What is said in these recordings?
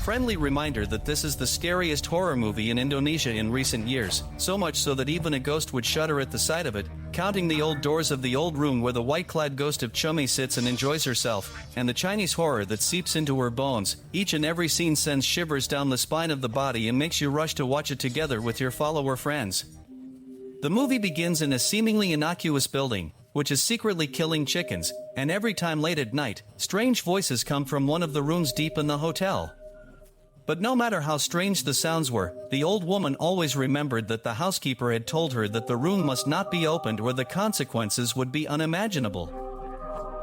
friendly reminder that this is the scariest horror movie in Indonesia in recent years, so much so that even a ghost would shudder at the sight of it, counting the old doors of the old room where the white-clad ghost of Chummy sits and enjoys herself, and the Chinese horror that seeps into her bones. Each and every scene sends shivers down the spine of the body and makes you rush to watch it together with your follower friends. The movie begins in a seemingly innocuous building, which is secretly killing chickens, and every time late at night, strange voices come from one of the rooms deep in the hotel. But no matter how strange the sounds were, the old woman always remembered that the housekeeper had told her that the room must not be opened or the consequences would be unimaginable.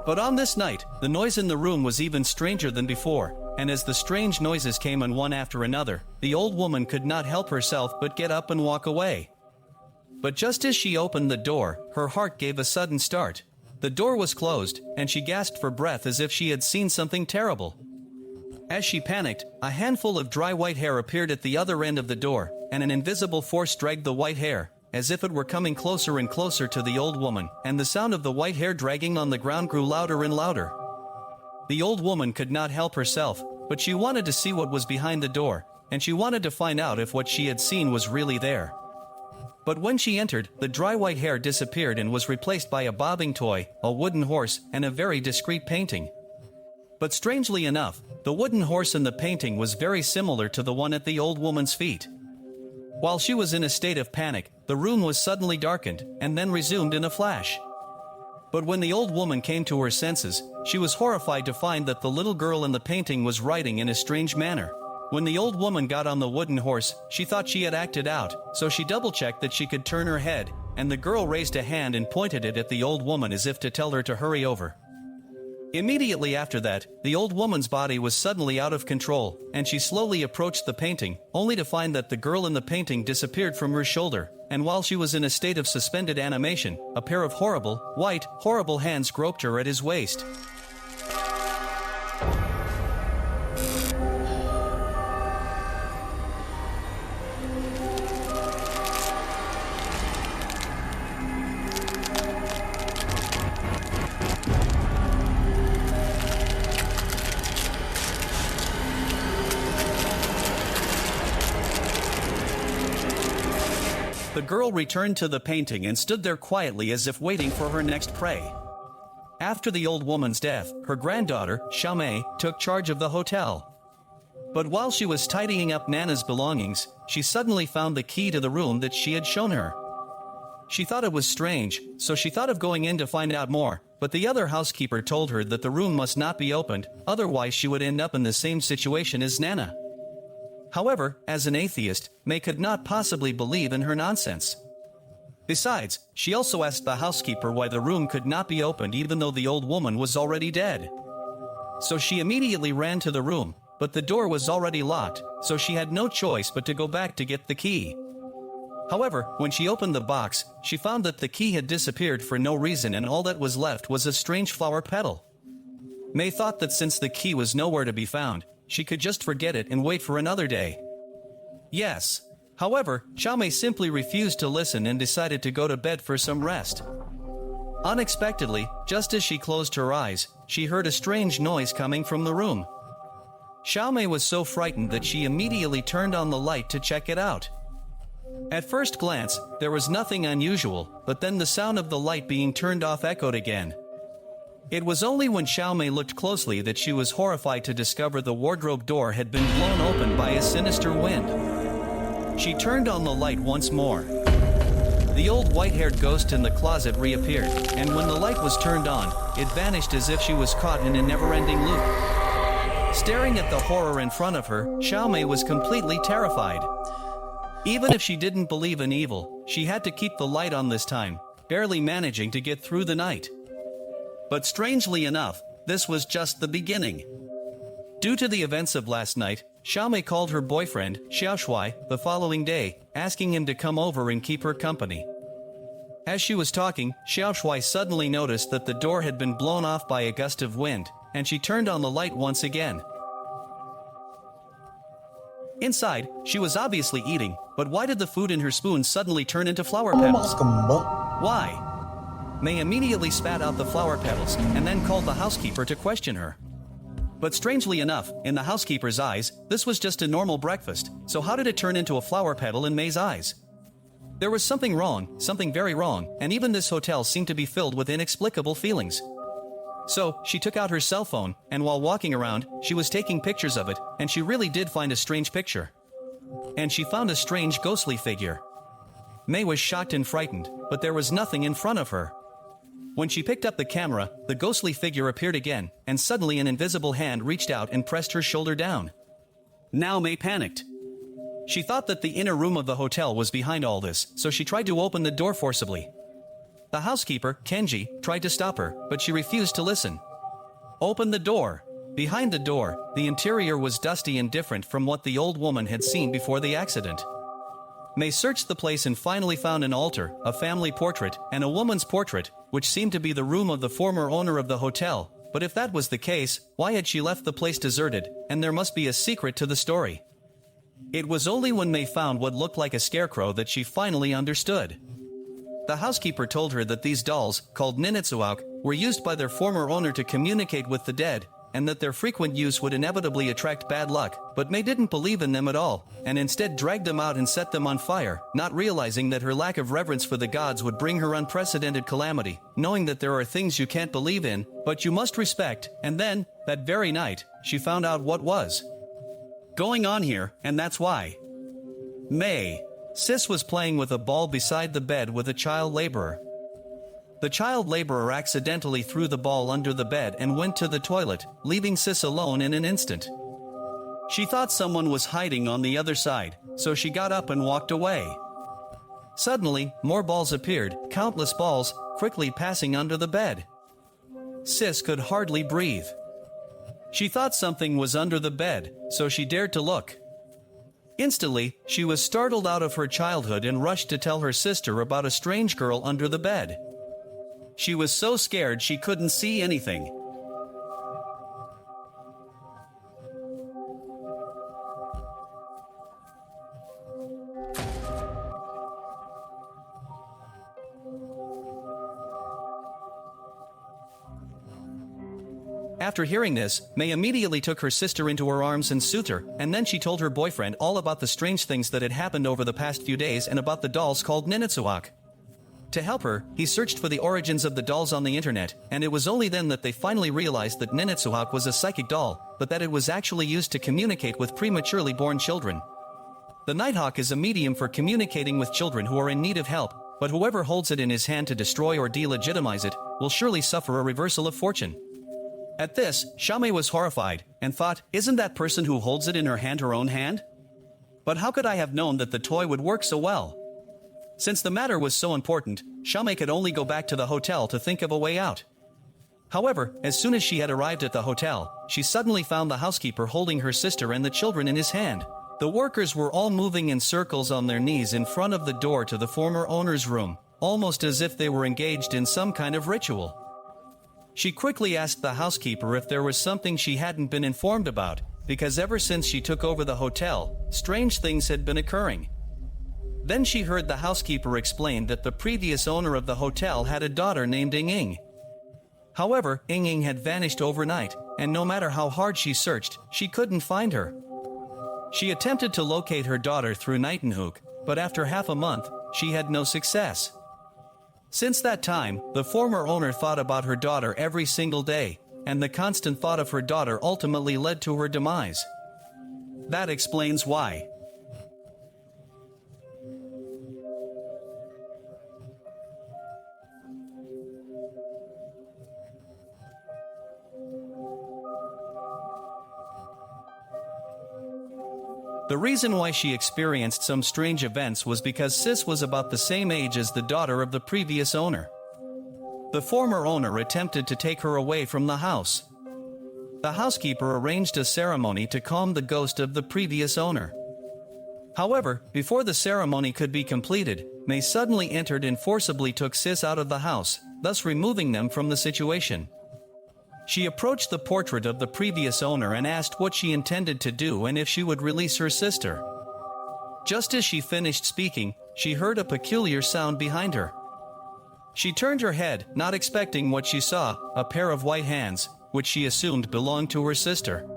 But on this night, the noise in the room was even stranger than before, and as the strange noises came in one after another, the old woman could not help herself but get up and walk away. But just as she opened the door, her heart gave a sudden start. The door was closed, and she gasped for breath as if she had seen something terrible. As she panicked, a handful of dry white hair appeared at the other end of the door, and an invisible force dragged the white hair, as if it were coming closer and closer to the old woman, and the sound of the white hair dragging on the ground grew louder and louder. The old woman could not help herself, but she wanted to see what was behind the door, and she wanted to find out if what she had seen was really there. But when she entered, the dry white hair disappeared and was replaced by a bobbing toy, a wooden horse, and a very discreet painting. But strangely enough, the wooden horse in the painting was very similar to the one at the old woman's feet. While she was in a state of panic, the room was suddenly darkened, and then resumed in a flash. But when the old woman came to her senses, she was horrified to find that the little girl in the painting was writing in a strange manner. When the old woman got on the wooden horse, she thought she had acted out, so she double-checked that she could turn her head, and the girl raised a hand and pointed it at the old woman as if to tell her to hurry over. Immediately after that, the old woman's body was suddenly out of control, and she slowly approached the painting, only to find that the girl in the painting disappeared from her shoulder, and while she was in a state of suspended animation, a pair of horrible hands groped her at his waist. The girl returned to the painting and stood there quietly as if waiting for her next prey. After the old woman's death, her granddaughter, Xiaomei, took charge of the hotel. But while she was tidying up Nana's belongings, she suddenly found the key to the room that she had shown her. She thought it was strange, so she thought of going in to find out more, but the other housekeeper told her that the room must not be opened, otherwise she would end up in the same situation as Nana. However, as an atheist, May could not possibly believe in her nonsense. Besides, she also asked the housekeeper why the room could not be opened even though the old woman was already dead. So she immediately ran to the room, but the door was already locked, so she had no choice but to go back to get the key. However, when she opened the box, she found that the key had disappeared for no reason and all that was left was a strange flower petal. May thought that since the key was nowhere to be found, she could just forget it and wait for another day. Yes. However, Xiaomei simply refused to listen and decided to go to bed for some rest. Unexpectedly, just as she closed her eyes, she heard a strange noise coming from the room. Xiaomei was so frightened that she immediately turned on the light to check it out. At first glance, there was nothing unusual, but then the sound of the light being turned off echoed again. It was only when Xiaomei looked closely that she was horrified to discover the wardrobe door had been blown open by a sinister wind. She turned on the light once more. The old white-haired ghost in the closet reappeared, and when the light was turned on, it vanished as if she was caught in a never-ending loop. Staring at the horror in front of her, Xiaomei was completely terrified. Even if she didn't believe in evil, she had to keep the light on this time, barely managing to get through the night. But strangely enough, this was just the beginning. Due to the events of last night, Xiaomei called her boyfriend, Xiaoshui, the following day, asking him to come over and keep her company. As she was talking, Xiaoshui suddenly noticed that the door had been blown off by a gust of wind, and she turned on the light once again. Inside, she was obviously eating, but why did the food in her spoon suddenly turn into flower petals? Why? May immediately spat out the flower petals, and then called the housekeeper to question her. But strangely enough, in the housekeeper's eyes, this was just a normal breakfast, so how did it turn into a flower petal in May's eyes? There was something wrong, something very wrong, and even this hotel seemed to be filled with inexplicable feelings. So, she took out her cell phone, and while walking around, she was taking pictures of it, and she really did find a strange picture. And she found a strange ghostly figure. May was shocked and frightened, but there was nothing in front of her. When she picked up the camera, the ghostly figure appeared again, and suddenly an invisible hand reached out and pressed her shoulder down. Now May panicked. She thought that the inner room of the hotel was behind all this, so she tried to open the door forcibly. The housekeeper, Kenji, tried to stop her, but she refused to listen. Open the door. Behind the door, the interior was dusty and different from what the old woman had seen before the accident. May searched the place and finally found an altar, a family portrait, and a woman's portrait, which seemed to be the room of the former owner of the hotel. But if that was the case, why had she left the place deserted? And there must be a secret to the story. It was only when May found what looked like a scarecrow that she finally understood. The housekeeper told her that these dolls, called Ninite Hawke, were used by their former owner to communicate with the dead, and that their frequent use would inevitably attract bad luck, but May didn't believe in them at all, and instead dragged them out and set them on fire, not realizing that her lack of reverence for the gods would bring her unprecedented calamity, knowing that there are things you can't believe in, but you must respect. And then, that very night, she found out what was going on here, and that's why. Sis was playing with a ball beside the bed with a child laborer. The child laborer accidentally threw the ball under the bed and went to the toilet, leaving Sis alone in an instant. She thought someone was hiding on the other side, so she got up and walked away. Suddenly, more balls appeared, countless balls, quickly passing under the bed. Sis could hardly breathe. She thought something was under the bed, so she dared to look. Instantly, she was startled out of her childhood and rushed to tell her sister about a strange girl under the bed. She was so scared she couldn't see anything. After hearing this, May immediately took her sister into her arms and soothed her, and then she told her boyfriend all about the strange things that had happened over the past few days and about the dolls called Ninite Hawke. To help her, he searched for the origins of the dolls on the internet, and it was only then that they finally realized that Ninite Hawke was a psychic doll, but that it was actually used to communicate with prematurely born children. The Nighthawk is a medium for communicating with children who are in need of help, but whoever holds it in his hand to destroy or delegitimize it will surely suffer a reversal of fortune. At this, Xiaomei was horrified, and thought, isn't that person who holds it in her hand her own hand? But how could I have known that the toy would work so well? Since the matter was so important, Xiaomei could only go back to the hotel to think of a way out. However, as soon as she had arrived at the hotel, she suddenly found the housekeeper holding her sister and the children in his hand. The workers were all moving in circles on their knees in front of the door to the former owner's room, almost as if they were engaged in some kind of ritual. She quickly asked the housekeeper if there was something she hadn't been informed about, because ever since she took over the hotel, strange things had been occurring. Then she heard the housekeeper explain that the previous owner of the hotel had a daughter named Ying. However, Ying had vanished overnight, and no matter how hard she searched, she couldn't find her. She attempted to locate her daughter through Ninite Hawke, but after half a month, she had no success. Since that time, the former owner thought about her daughter every single day, and the constant thought of her daughter ultimately led to her demise. That explains why. The reason why she experienced some strange events was because Sis was about the same age as the daughter of the previous owner. The former owner attempted to take her away from the house. The housekeeper arranged a ceremony to calm the ghost of the previous owner. However, before the ceremony could be completed, May suddenly entered and forcibly took Sis out of the house, thus removing them from the situation. She approached the portrait of the previous owner and asked what she intended to do and if she would release her sister. Just as she finished speaking, she heard a peculiar sound behind her. She turned her head, not expecting what she saw, a pair of white hands, which she assumed belonged to her sister.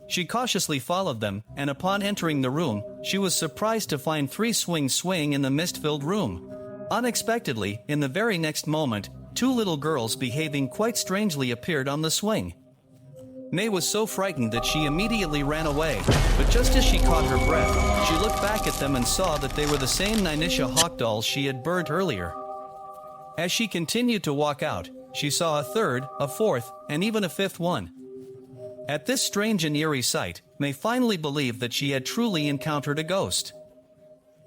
She cautiously followed them, and upon entering the room, she was surprised to find 3 swings swaying in the mist-filled room. Unexpectedly, in the very next moment, 2 little girls behaving quite strangely appeared on the swing. May was so frightened that she immediately ran away, but just as she caught her breath, she looked back at them and saw that they were the same Ninite Hawke dolls she had burnt earlier. As she continued to walk out, she saw a third, a fourth, and even a fifth one. At this strange and eerie sight, May finally believed that she had truly encountered a ghost.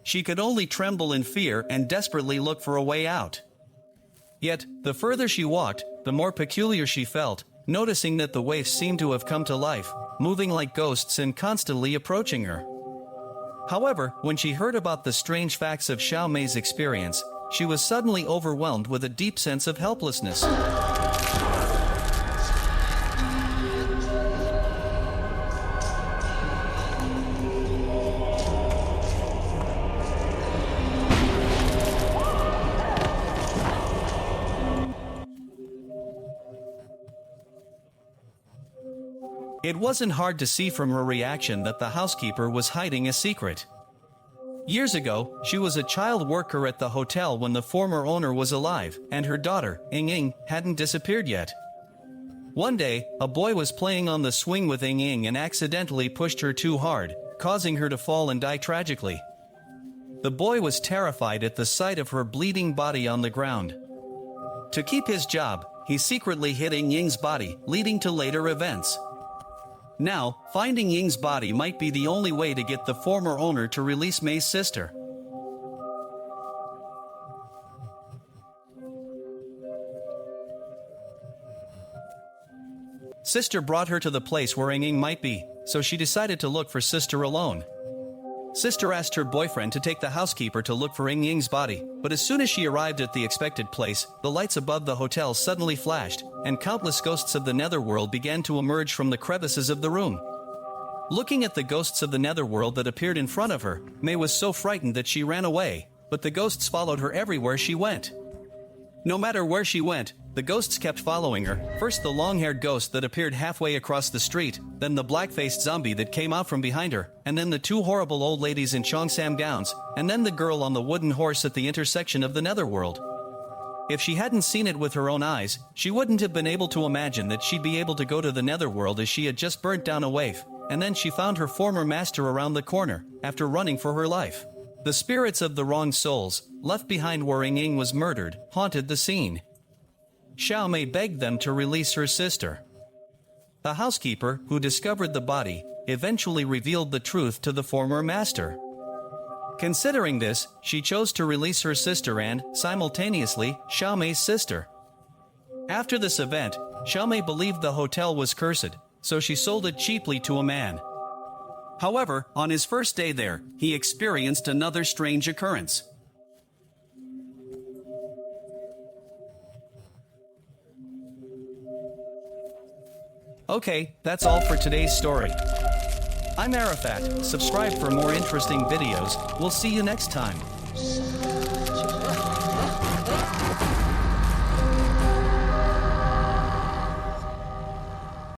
She could only tremble in fear and desperately look for a way out. Yet, the further she walked, the more peculiar she felt, noticing that the waifs seemed to have come to life, moving like ghosts and constantly approaching her. However, when she heard about the strange facts of Xiao Mei's experience, she was suddenly overwhelmed with a deep sense of helplessness. It wasn't hard to see from her reaction that the housekeeper was hiding a secret. Years ago, she was a child worker at the hotel when the former owner was alive, and her daughter, Ying, hadn't disappeared yet. One day, a boy was playing on the swing with Ying and accidentally pushed her too hard, causing her to fall and die tragically. The boy was terrified at the sight of her bleeding body on the ground. To keep his job, he secretly hid Ying's body, leading to later events. Now, finding Ying's body might be the only way to get the former owner to release Mei's sister. Sister brought her to the place where Ying might be, so she decided to look for Sister alone. Sister asked her boyfriend to take the housekeeper to look for Ying's body, but as soon as she arrived at the expected place, the lights above the hotel suddenly flashed, and countless ghosts of the netherworld began to emerge from the crevices of the room. Looking at the ghosts of the netherworld that appeared in front of her, Mei was so frightened that she ran away, but the ghosts followed her everywhere she went. No matter where she went, the ghosts kept following her, first the long-haired ghost that appeared halfway across the street, then the black-faced zombie that came out from behind her, and then the 2 horrible old ladies in cheongsam gowns, and then the girl on the wooden horse at the intersection of the netherworld. If she hadn't seen it with her own eyes, she wouldn't have been able to imagine that she'd be able to go to the netherworld as she had just burnt down a waif, and then she found her former master around the corner, after running for her life. The spirits of the wronged souls, left behind where Ying was murdered, haunted the scene. Xiao Mei begged them to release her sister. The housekeeper, who discovered the body, eventually revealed the truth to the former master. Considering this, she chose to release her sister and, simultaneously, Xiao Mei's sister. After this event, Xiao Mei believed the hotel was cursed, so she sold it cheaply to a man. However, on his first day there, he experienced another strange occurrence. Okay, that's all for today's story. I'm Arafat, subscribe for more interesting videos, we'll see you next time.